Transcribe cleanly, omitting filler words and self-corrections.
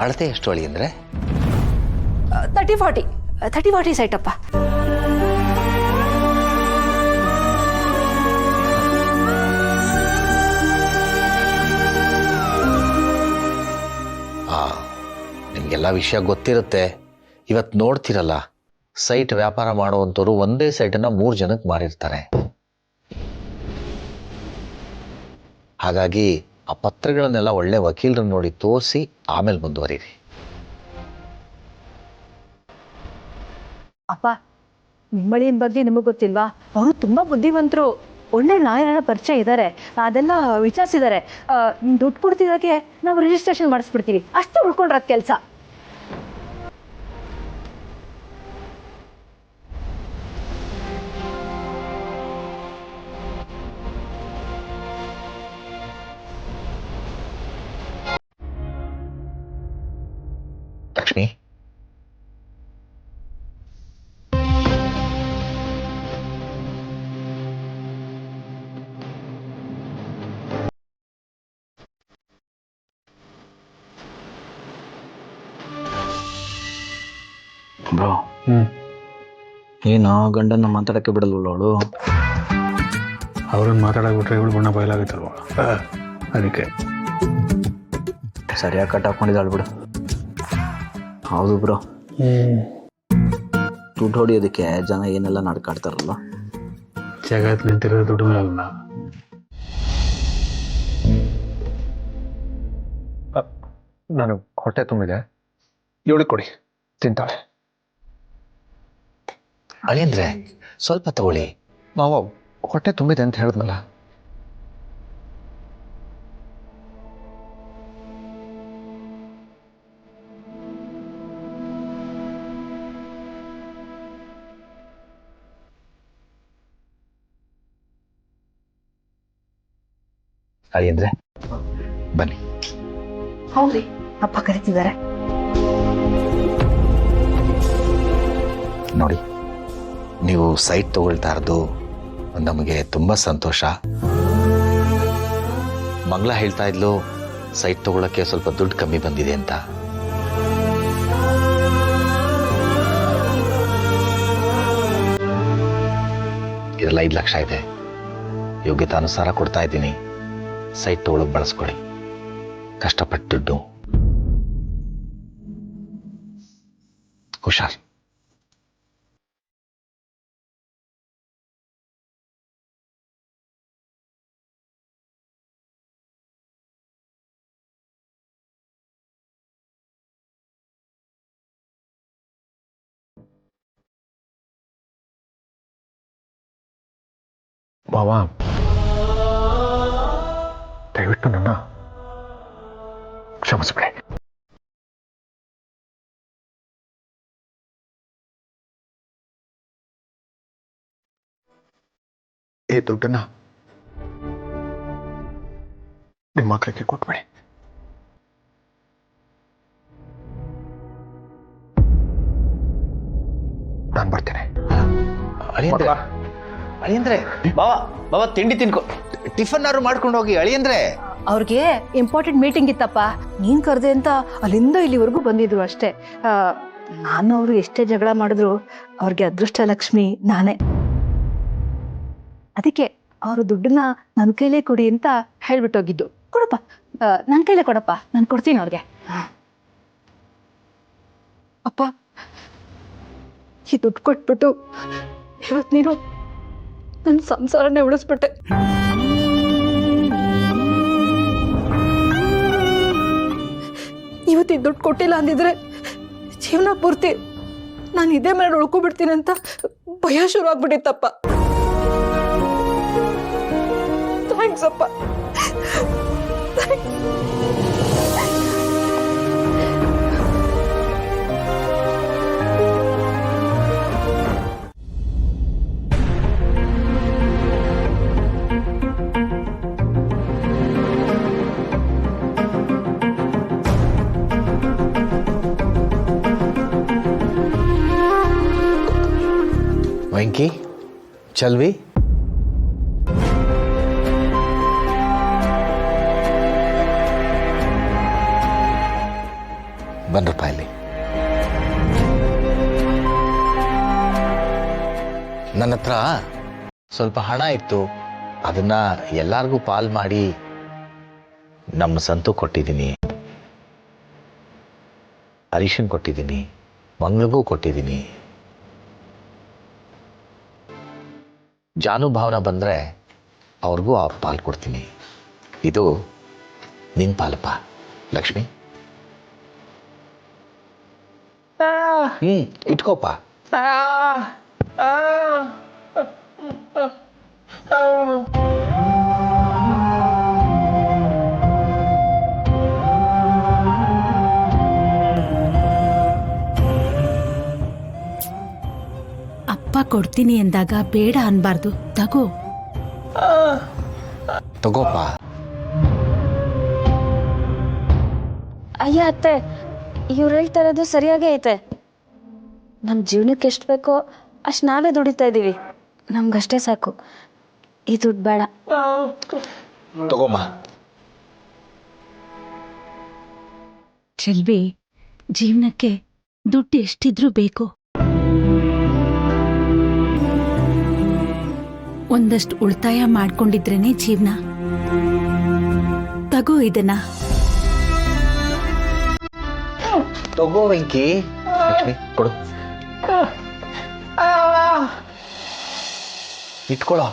ಅಳತೆ ಎಷ್ಟು ಅಳಿ ಅಂದರೆ? 30-40 ಸೈಟಪ್ಪ. ನಿಮಗೆಲ್ಲ ವಿಷಯ ಗೊತ್ತಿರುತ್ತೆ. ಇವತ್ತು ನೋಡ್ತಿರಲ್ಲ, ಸೈಟ್ ವ್ಯಾಪಾರ ಮಾಡುವಂಥವ್ರು ಒಂದೇ ಸೈಟನ್ನು 3 ಜನಕ್ಕೆ ಮಾರಿರ್ತಾರೆ. ಹಾಗಾಗಿ ಆ ಪತ್ರಗಳನ್ನೆಲ್ಲ ಒಳ್ಳೆ ವಕೀಲರನ್ನು ನೋಡಿ ತೋರಿಸಿ ಆಮೇಲೆ ಮುಂದುವರಿರಿ. ಅಪ್ಪ, ನಿಮ್ಮಳಿನ ಬಗ್ಗೆ ನಿಮಗೆ ಗೊತ್ತಿಲ್ವಾ? ಅವರು ತುಂಬ ಬುದ್ಧಿವಂತರು, ಒಳ್ಳೆ ಲಾಯರ್ನ ಪರಿಚಯ ಇದ್ದಾರೆ, ಅದೆಲ್ಲ ವಿಚಾರಿಸಿದ್ದಾರೆ. ದುಡ್ಡು ಕೊಡ್ತಿದ್ದಾಗೆ ನಾವು ರಿಜಿಸ್ಟ್ರೇಷನ್ ಮಾಡಿಸ್ಬಿಡ್ತೀವಿ, ಅಷ್ಟು ಉಳ್ಕೊಂಡ್ರೆ ಅದು ಕೆಲಸ. ಲಕ್ಷ್ಮಿ, ಬ್ರೋ, ಏನು ಗಂಡನ್ನ ಮಾತಾಡಕ್ಕೆ ಬಿಡಲ್ವಲ್ಲ ಅವಳು? ಅವ್ರನ್ನ ಮಾತಾಡಕ್ಬಿಟ್ರೆ ಇವಳು ಬಣ್ಣ ಬಯಲಾಗುತ್ತಲ್ವ, ಅದಕ್ಕೆ ಸರಿಯಾಗಿ ಕಟ್ ಹಾಕೊಂಡಿದ್ದಾಳು ಬಿಡು. ಹೌದು ಬ್ರೋ, ದುಡ್ಡು ಹೊಡಿಯೋದಕ್ಕೆ ಜನ ಏನೆಲ್ಲ ನಡ್ಕಾಡ್ತಾರಲ್ಲ. ಜಗತ್ತು ನಿಂತಿರೋದು ದುಡ್ಡು ಮೇಲಲ್ಲ. ನಾನು ಹೊಟ್ಟೆ ತುಂಬಿದೆ, ಇವಳಿಗೆ ಕೊಡಿ, ತಿಂತಾಳೆ. ಅಳಿಯಂದ್ರೆ ಸ್ವಲ್ಪ ತಗೊಳ್ಳಿ. ಮಾವ ಹೊಟ್ಟೆ ತುಂಬಿದೆ ಅಂತ ಹೇಳಿದ್ನಲ್ಲ. ಅಳಿಯಂದ್ರೆ ಬನ್ನಿ. ಹೌದ್ರಿ, ಅಪ್ಪ ಕರೀತಿದ್ದಾರೆ. ನೋಡಿ, ನೀವು ಸೈಟ್ ತಗೊಳ್ತಾ ಇರೋದು ನಮಗೆ ತುಂಬ ಸಂತೋಷ. ಮಂಗಳ ಹೇಳ್ತಾ ಇದ್ಲು ಸೈಟ್ ತಗೊಳ್ಳೋಕ್ಕೆ ಸ್ವಲ್ಪ ದುಡ್ಡು ಕಮ್ಮಿ ಬಂದಿದೆ ಅಂತ. ಇದೆಲ್ಲ 5 ಲಕ್ಷ ಇದೆ, ಯೋಗ್ಯತಾನುಸಾರ ಕೊಡ್ತಾ ಇದ್ದೀನಿ. ಸೈಟ್ ತಗೊಳ್ಳೋಕೆ ಬಳಸ್ಕೊಳ್ಳಿ. ಕಷ್ಟಪಟ್ಟು ದುಡ್ಡು. ಹುಷಾರ್. ಮಾವ, ದಯವಿಟ್ಟು ನನ್ನ ಕ್ಷಮಿಸ್ಬಿಡಿ. ಈ ದುಡ್ಡನ್ನ ನಿಮ್ಮ ಮಕ್ಕಳಿಗೆ ಕೊಟ್ಬಿಡಿ. ನಾನು ಬರ್ತೇನೆ. ಅಳಿಯಂದ್ರೆ ಬಾವ, ಬಾವ ತಿಂಡಿ ತಿನ್ಕೊ, ಟಿಫನ್ ಆರು ಮಾಡ್ಕೊಂಡು ಹೋಗಿ. ಅಳಿಯಂದ್ರೆ ಅವ್ರಿಗೆ ಇಂಪಾರ್ಟೆಂಟ್ ಮೀಟಿಂಗ್ ಇತ್ತಪ್ಪ, ನೀನ್ ಕರೆದೆ ಅಂತ ಅಲ್ಲಿಂದ ಇಲ್ಲಿವರೆಗೂ ಬಂದಿದ್ರು ಅಷ್ಟೇ. ನಾನು ಅವರು ಎಷ್ಟೇ ಜಗಳ ಮಾಡಿದ್ರು ಅವ್ರಿಗೆ ಅದೃಷ್ಟ ಲಕ್ಷ್ಮಿ ನಾನೇ. ಅದಕ್ಕೆ ಅವರು ದುಡ್ಡನ್ನ ನನ್ನ ಕೈಲೇ ಕೊಡಿ ಅಂತ ಹೇಳ್ಬಿಟ್ಟೋಗಿದ್ದು. ಕೊಡಪ್ಪ, ನನ್ನ ಕೈಲೇ ಕೊಡಪ್ಪ, ನಾನು ಕೊಡ್ತೀನಿ ಅವ್ರಿಗೆ. ಅಪ್ಪ, ಈ ದುಡ್ಡು ಕೊಟ್ಬಿಟ್ಟು ಇವತ್ತು ನೀನು ನನ್ನ ಸಂಸಾರನೇ ಉಳಿಸ್ಬಿಟ್ಟೆ. ಇವತ್ತು ಈ ದುಡ್ಡು ಕೊಟ್ಟಿಲ್ಲ ಅಂದಿದ್ರೆ ಜೀವನ ಪೂರ್ತಿ ನಾನು ಇದೇ ಮೇಲೆ ಉಳ್ಕೊಬಿಡ್ತೀನಿ ಅಂತ ಭಯ ಶುರು ಆಗ್ಬಿಟ್ಟಿತ್ತಪ್ಪ. ಥ್ಯಾಂಕ್ಸ್ ಅಪ್ಪ. ವೆಂಕಿ, ಚಲ್ವಿ, ಬನ್ರಪ್ಪ ಇಲ್ಲಿ. ನನ್ನ ಹತ್ರ ಸ್ವಲ್ಪ ಹಣ ಇತ್ತು, ಅದನ್ನ ಎಲ್ಲಾರ್ಗೂ ಪಾಲ್ ಮಾಡಿ ನಮ್ಮ ಸಂತು ಕೊಟ್ಟಿದ್ದೀನಿ, ಹರೀಶನ್ ಕೊಟ್ಟಿದ್ದೀನಿ, ಮಂಗಳಿಗೂ ಕೊಟ್ಟಿದ್ದೀನಿ. ಜಾನುಭಾವನ ಬಂದರೆ ಅವ್ರಿಗೂ ಆ ಪಾಲು ಕೊಡ್ತೀನಿ. ಇದು ನಿನ್ನ ಪಾಲಪ್ಪ ಲಕ್ಷ್ಮಿ. ಇಟ್ಕೋಪ. ಅಪ್ಪ ಕೊಡ್ತೀನಿ ಎಂದಾಗ ಬೇಡ ಅನ್ಬಾರ್ದು, ತಗೋ. ತಗೋಪ. ಅಯ್ಯ ಅತ್ತೆ, ಇವ್ರು ಹೇಳ್ತಾ ಇರೋದು ಸರಿಯಾಗೇ ಐತೆ. ನಮ್ಮ ಜೀವನಕ್ಕೆ ಎಷ್ಟು ಬೇಕೋ ಅಷ್ಟು ನಾವೇ ದುಡಿತಾ ಇದ್ದೀವಿ, ನಮ್ಗಷ್ಟೇ ಸಾಕು. ಈ ದುಡ್ಡು ಬೇಡ. ತಗೋಮ್ಮ. ಚೆಲ್ವಿ, ಜೀವನಕ್ಕೆ ದುಡ್ಡು ಎಷ್ಟಿದ್ರೂ ಬೇಕು. ಒಂದಷ್ಟು ಉಳಿತಾಯ ಮಾಡ್ಕೊಂಡಿದ್ರೇನೆ ಜೀವನ. ತಗೋ ಇದನ್ನ. ತಗೋ ವೆಂಕಿ. ಲಕ್ಷ್ಮಿ ಕೊಡು. ಇಟ್ಕೊಳ್ಳೋ.